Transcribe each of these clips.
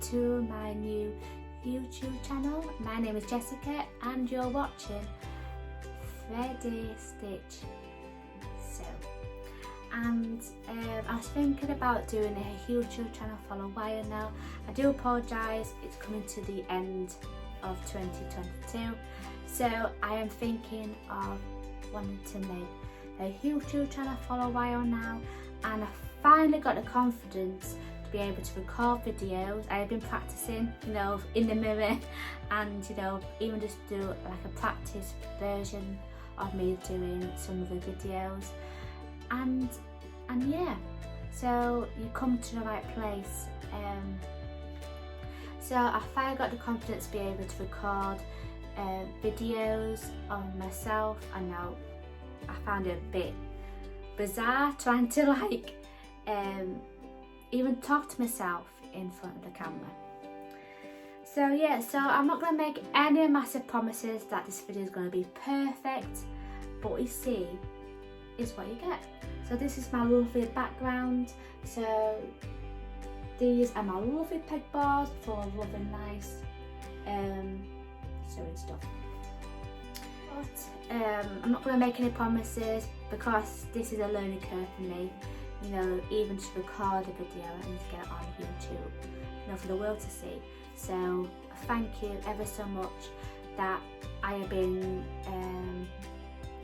to my new YouTube channel. My name is Jessica and you're watching Thready Stitch Sew. And I was thinking about doing a YouTube channel for a while now. I do apologise, it's coming to the end of 2022. So I am thinking of wanting to make a YouTube channel for a while now, and I finally got the confidence to be able to record videos. I've been practicing, in the mirror, and even just do like a practice version of me doing some of the videos, and yeah, so you come to the right place. So I finally got the confidence to be able to record videos on myself. I know I found it a bit bizarre trying to even talk to myself in front of the camera. So yeah, so I'm not going to make any massive promises that this video is going to be perfect, but what you see is what you get. So this is my lovely background. So these are my lovely pegboards for lovely nice sewing stuff. But I'm not going to make any promises because this is a learning curve for me. Even to record a video, I need to get it on YouTube, for the world to see. So thank you ever so much that I have been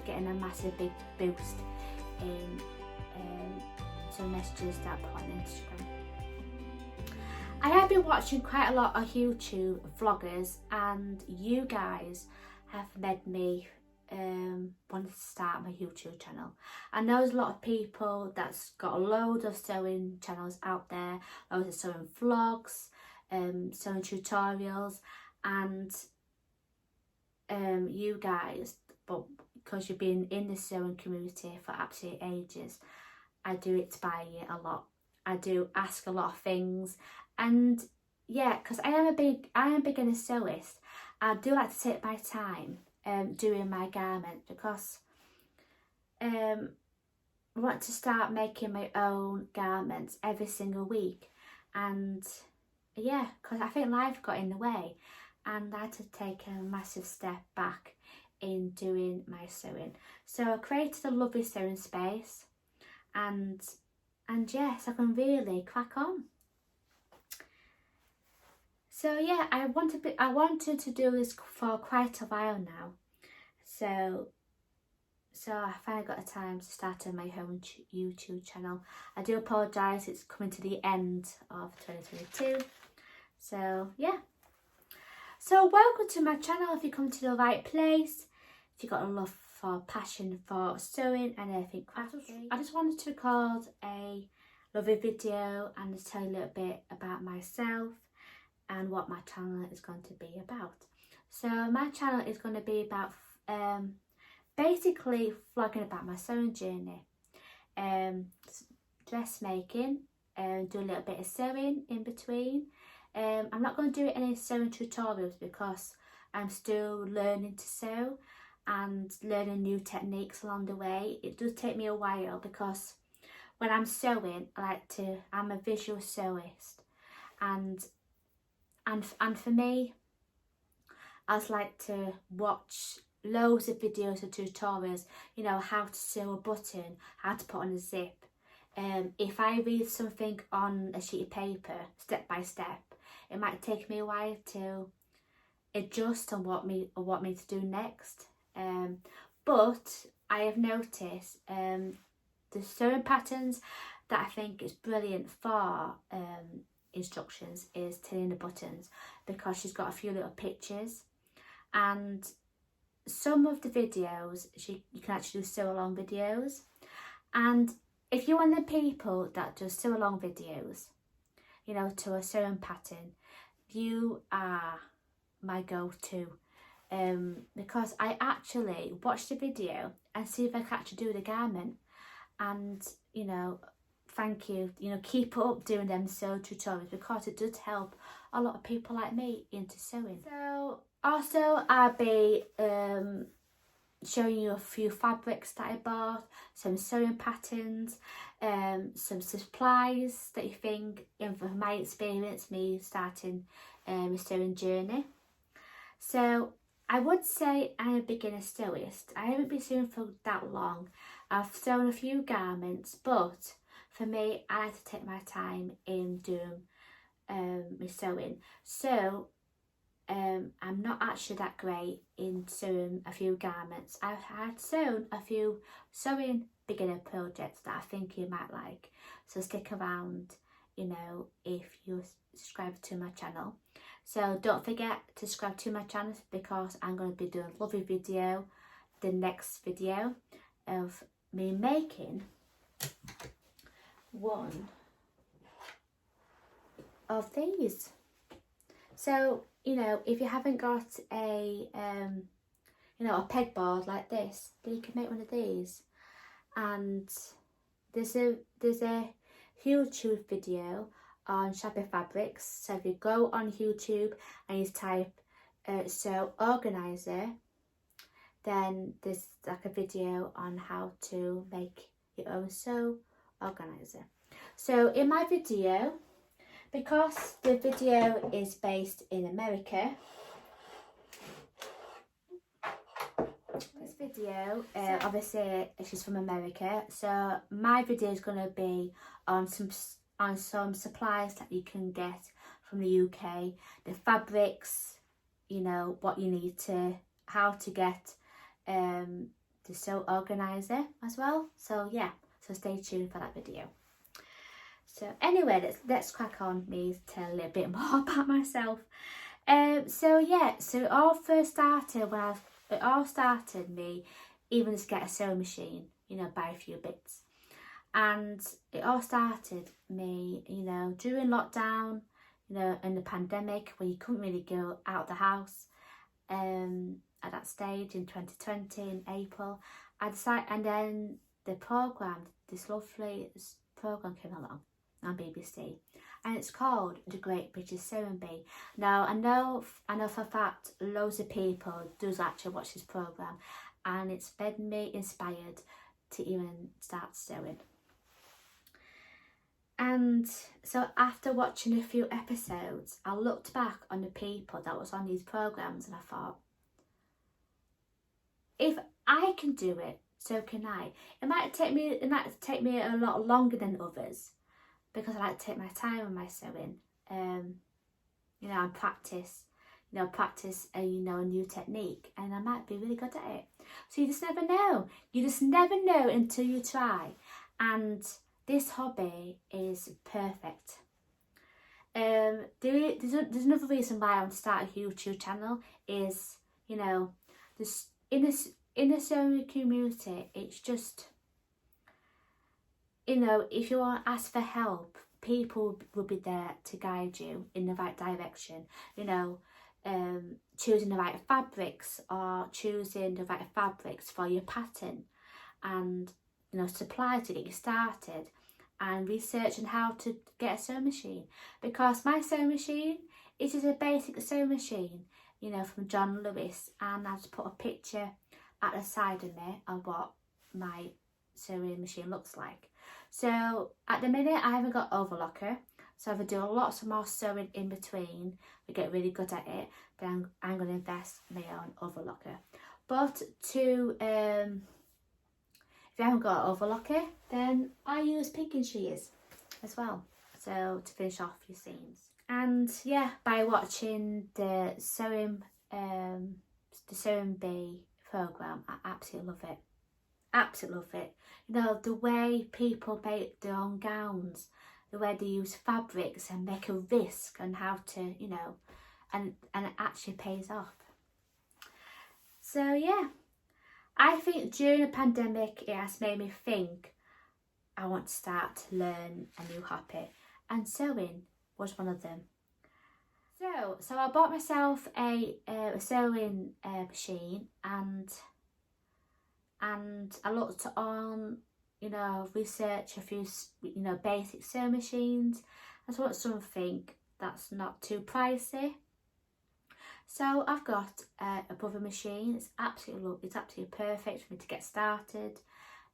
getting a massive big boost in some messages that I put on Instagram. I have been watching quite a lot of YouTube vloggers, and you guys have made me want to start my YouTube channel. I know there's a lot of people that's got a load of sewing channels out there, loads of sewing vlogs, sewing tutorials, and you guys, but because you've been in the sewing community for absolute ages, I do inspire you a lot. I do ask a lot of things, and yeah, because I am a beginner sewist, I do like to take my time doing my garment, because I want to start making my own garments every single week. And yeah, because I think life got in the way and I had to take a massive step back in doing my sewing. So I created a lovely sewing space, and yes, I can really crack on. So yeah, I wanted to do this for quite a while now. So I finally got the time to start on my own YouTube channel. I do apologise, it's coming to the end of 2022. So yeah. So welcome to my channel if you come to the right place. If you've got a love for passion for sewing and everything crafty. I just wanted to record a lovely video and just tell you a little bit about myself and what my channel is going to be about. So my channel is going to be about basically vlogging about my sewing journey, dressmaking, do a little bit of sewing in between. I'm not going to do any sewing tutorials because I'm still learning to sew and learning new techniques along the way. It does take me a while because when I'm sewing, I'm a visual sewist, and for me, I just like to watch loads of videos of tutorials, how to sew a button, how to put on a zip. If I read something on a sheet of paper, step by step, it might take me a while to adjust on what to do next. But I have noticed the sewing patterns that I think is brilliant for instructions is tilling the buttons, because she's got a few little pictures, and some of the videos you can actually do sew along videos. And if you're one of the people that does sew along videos, to a sewing pattern, you are my go-to, because I actually watch the video and see if I can actually do the garment. And thank you, keep up doing them sew tutorials, because it does help a lot of people like me into sewing. So also I'll be showing you a few fabrics that I bought, some sewing patterns, some supplies that you think, from my experience, me starting my sewing journey. So I would say I'm a beginner sewist. I haven't been sewing for that long. I've sewn a few garments, but for me, I like to take my time in doing my sewing. So I'm not actually that great in sewing a few garments. I've had sewn a few sewing beginner projects that I think you might like. So stick around, you know, if you subscribe to my channel. So don't forget to subscribe to my channel, because I'm going to be doing a lovely video, the next video, of me making one of these. So, you know, if you haven't got a you know, a pegboard like this, then you can make one of these. And there's a YouTube video on Shabby Fabrics. So if you go on YouTube and you type sew organizer, then there's like a video on how to make your own sew organizer. So in my video, because the video is based in America, this video, obviously she's from America, so my video is going to be on some supplies that you can get from the UK, the fabrics, you know, what you need to, how to get the sew organizer as well. So yeah, so stay tuned for that video. So anyway, let's crack on, me tell a little bit more about myself. So yeah, so it all first started when it all started me even just get a sewing machine, you know, buy a few bits. And it all started me, you know, during lockdown, you know, in the pandemic, when you couldn't really go out of the house. At that stage in 2020 in April, I decided, and then this lovely program came along on BBC, and it's called The Great British Sewing Bee. Now I know for a fact loads of people does actually watch this program, and it's made me inspired to even start sewing. And so after watching a few episodes, I looked back on the people that was on these programs, and I thought, if I can do it, so can I. It might take me a lot longer than others, because I like to take my time on my sewing, you know, and practice a new technique, and I might be really good at it. So you just never know. You just never know until you try. And this hobby is perfect. There's another reason why I want to start a YouTube channel is, you know, this in the sewing community, it's just, you know, if you want to ask for help, people will be there to guide you in the right direction. You know, choosing the right fabrics, or choosing the right fabrics for your pattern, and, you know, supplies to get you started, and researching how to get a sewing machine. Because my sewing machine, it is a basic sewing machine, you know, from John Lewis, and I just put a picture at the side of me of what my sewing machine looks like. So at the minute I haven't got overlocker, so if I do lots of more sewing in between, I get really good at it, then I'm going to invest in my own overlocker. But to if you haven't got an overlocker, then I use pinking shears as well, so to finish off your seams. And yeah, by watching the sewing bee program, I absolutely love it. Absolutely love it. You know, the way people make their own gowns, the way they use fabrics and make a risk, and how to, you know, and it actually pays off. So yeah, I think during the pandemic it has made me think I want to start to learn a new hobby, and sewing was one of them. So I bought myself a sewing machine, and I looked on, you know, research a few, you know, basic sewing machines. I just want something that's not too pricey. So I've got a Brother machine. It's absolutely perfect for me to get started.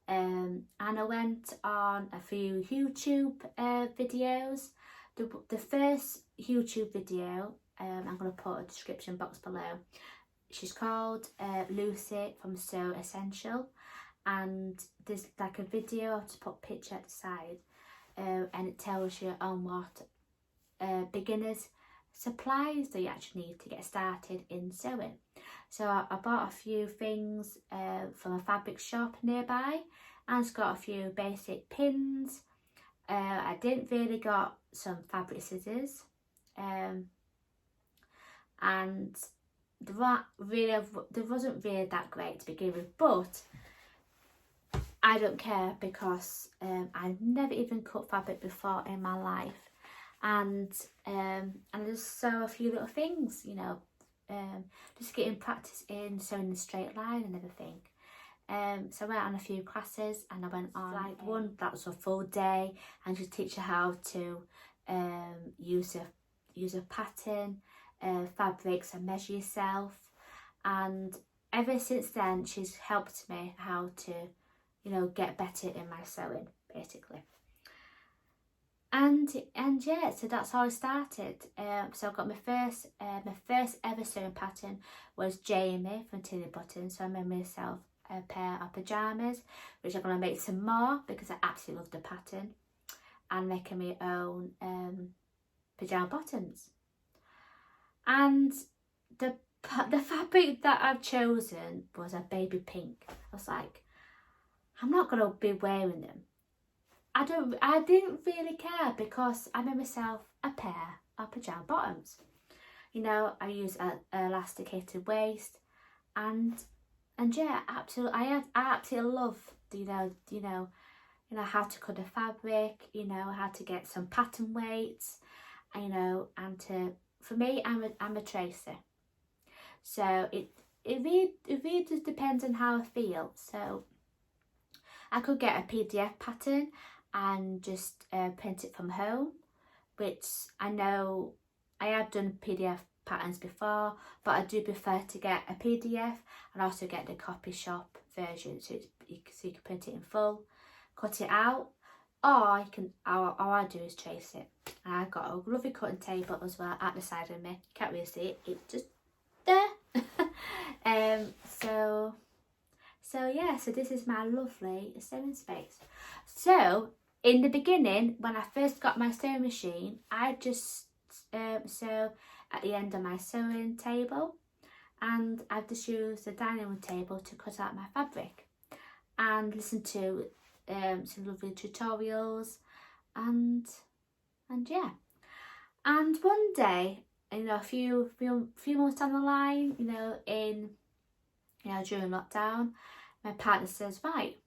And I went on a few YouTube videos. The first YouTube video, I'm going to put a description box below. She's called Lucy from Sew Essential, and there's like a video. I'll just put a picture at the side, and it tells you on what beginners supplies that you actually need to get started in sewing. So I bought a few things from a fabric shop nearby, and it's got a few basic pins. I didn't really got some fabric scissors, and there wasn't really that great to begin with, but I don't care because I've never even cut fabric before in my life, and I just sew a few little things, you know, just getting practice in sewing the straight line and everything. So I went on a few classes, and I went on like one that was a full day, and she teach you how to use a pattern, fabrics, and measure yourself. And ever since then, she's helped me how to, you know, get better in my sewing, basically. And yeah, so that's how I started. So I got my first ever sewing pattern was Jamie from Tilly Buttons. So I made myself a pair of pyjamas, which I'm gonna make some more because I absolutely love the pattern, and making my own pyjama bottoms. And the fabric that I've chosen was a baby pink. I was like, I'm not gonna be wearing them. I didn't really care because I made myself a pair of pyjama bottoms. You know, I use an elasticated waist, and yeah, absolutely, I absolutely love you know how to cut a fabric, you know how to get some pattern weights, you know, and for me, I'm a tracer, so it really just depends on how I feel. So I could get a PDF pattern and just print it from home, which I know I have done PDF patterns before, but I do prefer to get a PDF and also get the copy shop version, so you can print it in full, cut it out, or all I do is trace it. And I've got a lovely cutting table as well at the side of me. Can't really see it, it's just there. So yeah, so this is my lovely sewing space. So in the beginning, when I first got my sewing machine, I just sew at the end of my sewing table, and I've just used the dining room table to cut out my fabric and listen to some lovely tutorials, and yeah. And one day, you know, a few months down the line, you know, during lockdown, my partner says, right,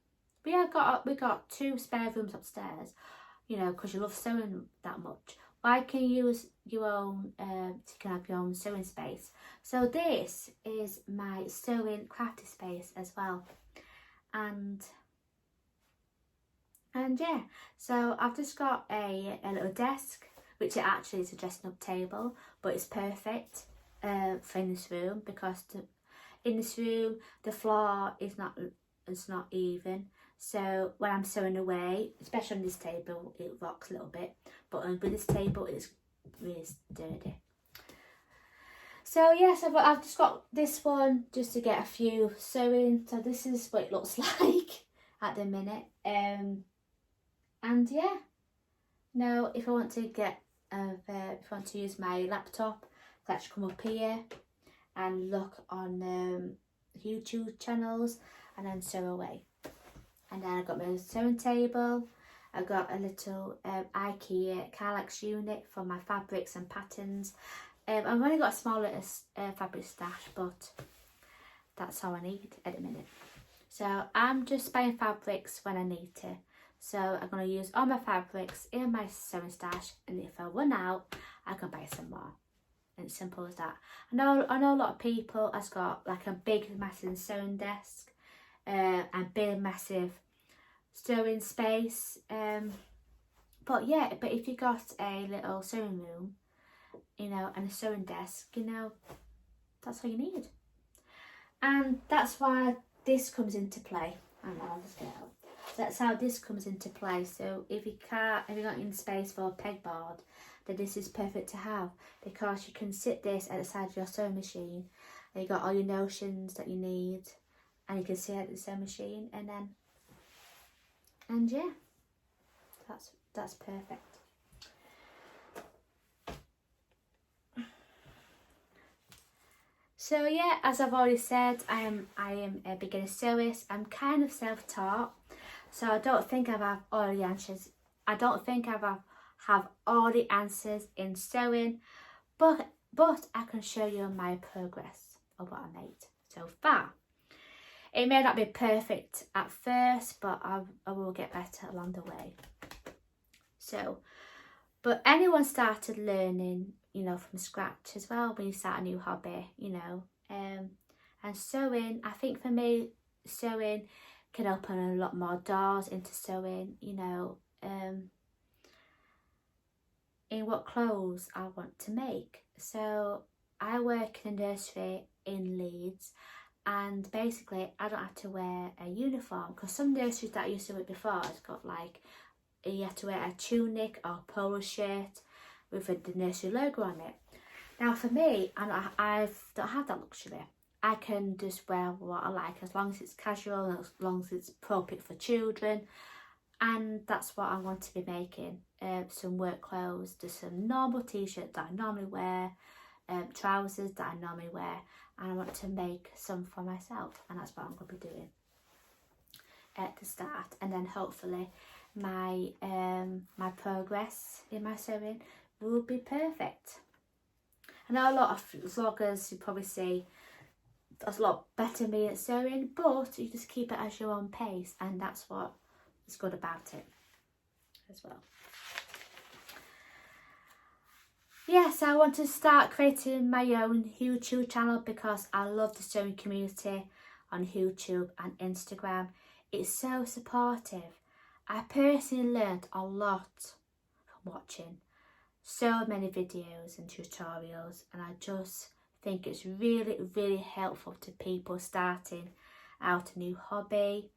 we got 2 spare rooms upstairs, you know, because you love sewing that much. Why can you use your own, you can have your own sewing space? So this is my sewing crafty space as well. And yeah, so I've just got a little desk, which it actually is a dressing up table, but it's perfect for in this room, because in this room the floor is not even. So when I'm sewing away, especially on this table, it rocks a little bit, but with this table it's really sturdy. So yes, I've just got this one just to get a few sewing. So this is what it looks like at the minute. And yeah, now if I want to get if I want to use my laptop, I can come up here and look on YouTube channels and then sew away. And then I've got my sewing table. I've got a little IKEA Kallax unit for my fabrics and patterns. I've only got a small little fabric stash, but that's all I need at the minute. So I'm just buying fabrics when I need to. So I'm going to use all my fabrics in my sewing stash, and if I run out, I can buy some more. And it's simple as that. I know a lot of people has got like a big massive sewing desk, and big massive sewing space. But if you got a little sewing room, you know, and a sewing desk, you know, That's all you need. And that's why this comes into play. Hang on, I'll just get it out. That's how this comes into play. So if you're not in space for a pegboard, then this is perfect to have, because you can sit this at the side of your sewing machine, and you got all your notions that you need, and you can sit at the sewing machine, and yeah, that's perfect. So yeah, as I've already said, I am a beginner sewist. I'm kind of self-taught, so I don't think I have all the answers. I don't think I have all the answers in sewing, but I can show you my progress of what I made so far. It may not be perfect at first, but I will get better along the way. So, but anyone started learning, you know, from scratch as well when you start a new hobby, you know. And sewing, I think for me, sewing can open a lot more doors into sewing, you know, in what clothes I want to make. So I work in a nursery in Leeds, and basically I don't have to wear a uniform, because some nurseries that I used to work before, it's got like, you have to wear a tunic or a polo shirt with the nursery logo on it. Now for me, I don't have that luxury. I can just wear what I like, as long as it's casual and as long as it's appropriate for children. And that's what I want to be making. Some work clothes, just some normal t-shirts that I normally wear, trousers that I normally wear, and I want to make some for myself, and that's what I'm going to be doing at the start. And then hopefully my progress in my sewing will be perfect. I know a lot of vloggers, you probably see that's a lot better than me at sewing, but you just keep it as your own pace, and that's what is good about it as well. Yes, I want to start creating my own YouTube channel, because I love the sewing community on YouTube and Instagram. It's so supportive. I personally learned a lot from watching so many videos and tutorials, and I just think it's really, really helpful to people starting out a new hobby,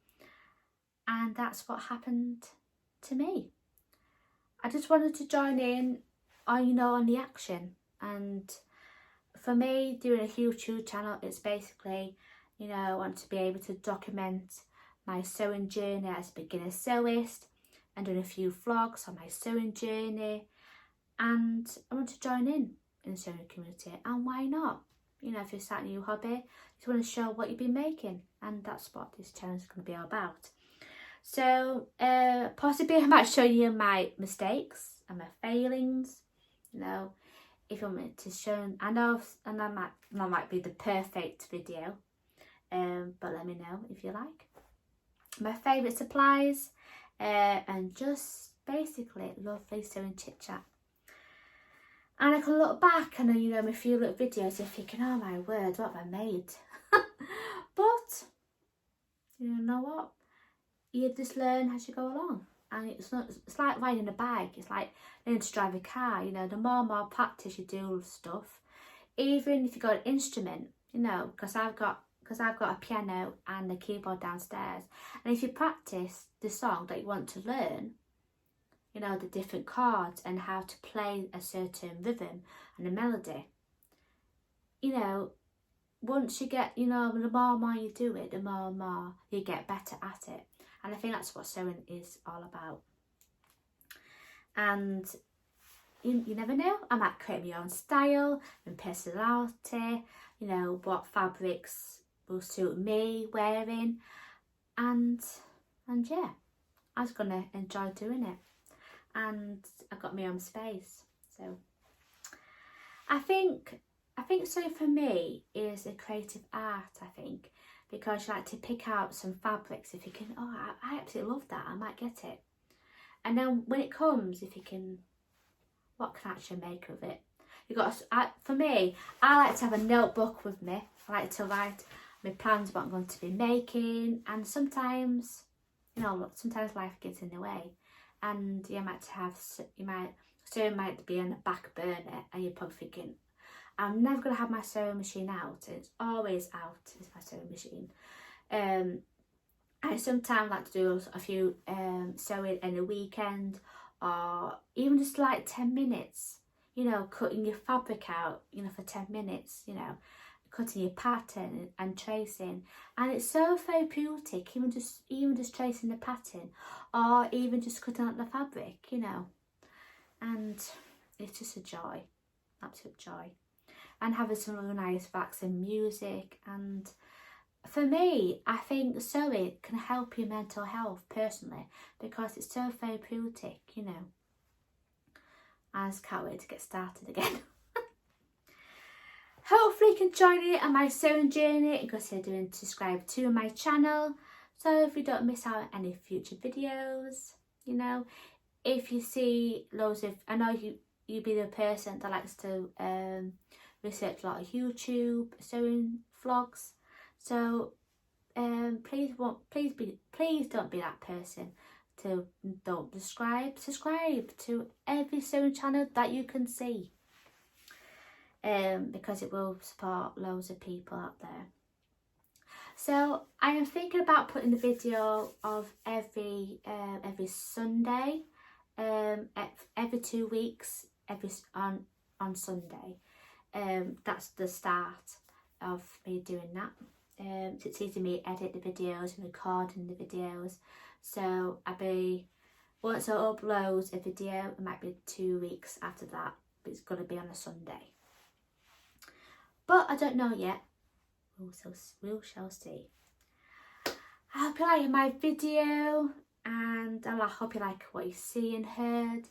and that's what happened to me. I just wanted to join in on, you know, on the action. And for me, doing a YouTube channel, it's basically, you know, I want to be able to document my sewing journey as a beginner sewist, and doing a few vlogs on my sewing journey. And I want to join in the sewing community, and why not? You know, if you start a new hobby, you just want to show what you've been making, and that's what this channel is going to be all about. So possibly I might show you my mistakes and my failings, you know, if you want me to show. I know, and that might be the perfect video, but let me know if you like. My favourite supplies, and just basically lovely sewing chit chat. And I can look back and, you know, my few little videos and thinking, oh my word, what have I made? But you know what? You just learn as you go along, and it's like riding a bike. It's like learning to drive a car. You know, the more and more practice you do stuff, even if you've got an instrument, you know, because I've got a piano and a keyboard downstairs, and if you practice the song that you want to learn, you know, the different chords and how to play a certain rhythm and a melody, you know, once you get, you know, the more and more you do it, the more and more you get better at it. And I think that's what sewing is all about. And you never know, I might create my own style and personality, you know, what fabrics will suit me wearing. And yeah, I was going to enjoy doing it. And I got my own space. So I think sewing for me is a creative art, I think, because you like to pick out some fabrics. If you can, oh, I absolutely love that, I might get it. And then when it comes, if you can, what can I actually make of it? You got, for me, I like to have a notebook with me. I like to write my plans, what I'm going to be making, and sometimes, you know, sometimes life gets in the way, and you might be on the back burner, and you're probably thinking, I'm never going to have my sewing machine out. It's always out is my sewing machine. I sometimes like to do a few sewing in a weekend, or even just like 10 minutes, you know, cutting your fabric out, you know, for 10 minutes, you know, cutting your pattern and tracing. And it's so therapeutic, even just tracing the pattern, or even just cutting out the fabric, you know. And it's just a joy, absolute joy. And having some really nice relaxing music. And for me, I think sewing can help your mental health personally, because it's so therapeutic, you know. I just can't wait to get started again. Hopefully you can join me on my sewing journey and consider and subscribe to my channel, so if you don't miss out on any future videos, you know. If you see loads of, I know you be the person that likes to research a lot of YouTube sewing vlogs, so please don't be that person to don't subscribe to every sewing channel that you can see, because it will support loads of people out there. So I am thinking about putting the video of every Sunday, every 2 weeks, on Sunday. That's the start of me doing that. It's easy for me to edit the videos and recording the videos. So once I upload a video, it might be 2 weeks after that, but it's going to be on a Sunday. But I don't know yet. We shall see. I hope you like my video, and I hope you like what you see and heard.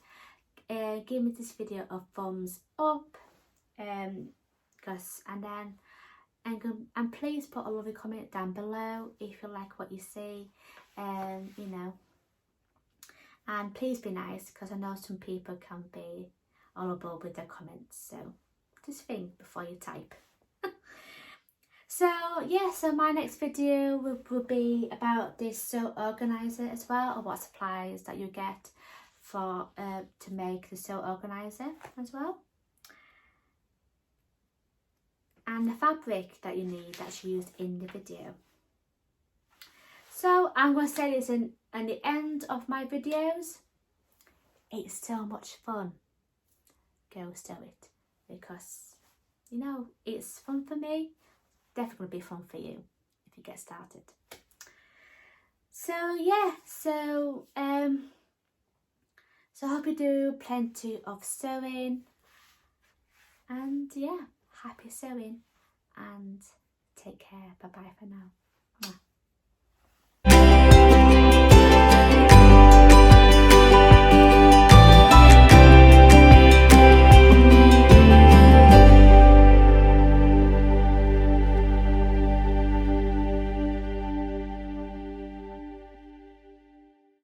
Give me this video a thumbs up, and please put a lovely comment down below if you like what you see, you know. And please be nice, because I know some people can be horrible with their comments, so just think before you type. So yeah, so my next video will be about this sew organizer as well, or what supplies that you get for to make the sew organizer as well, and the fabric that you need that's used in the video. So I'm going to say this in the end of my videos. It's so much fun. Go sew it, because you know it's fun for me. Definitely be fun for you if you get started. So yeah, so I hope you do plenty of sewing, and yeah, happy sewing, and take care. Bye bye for now.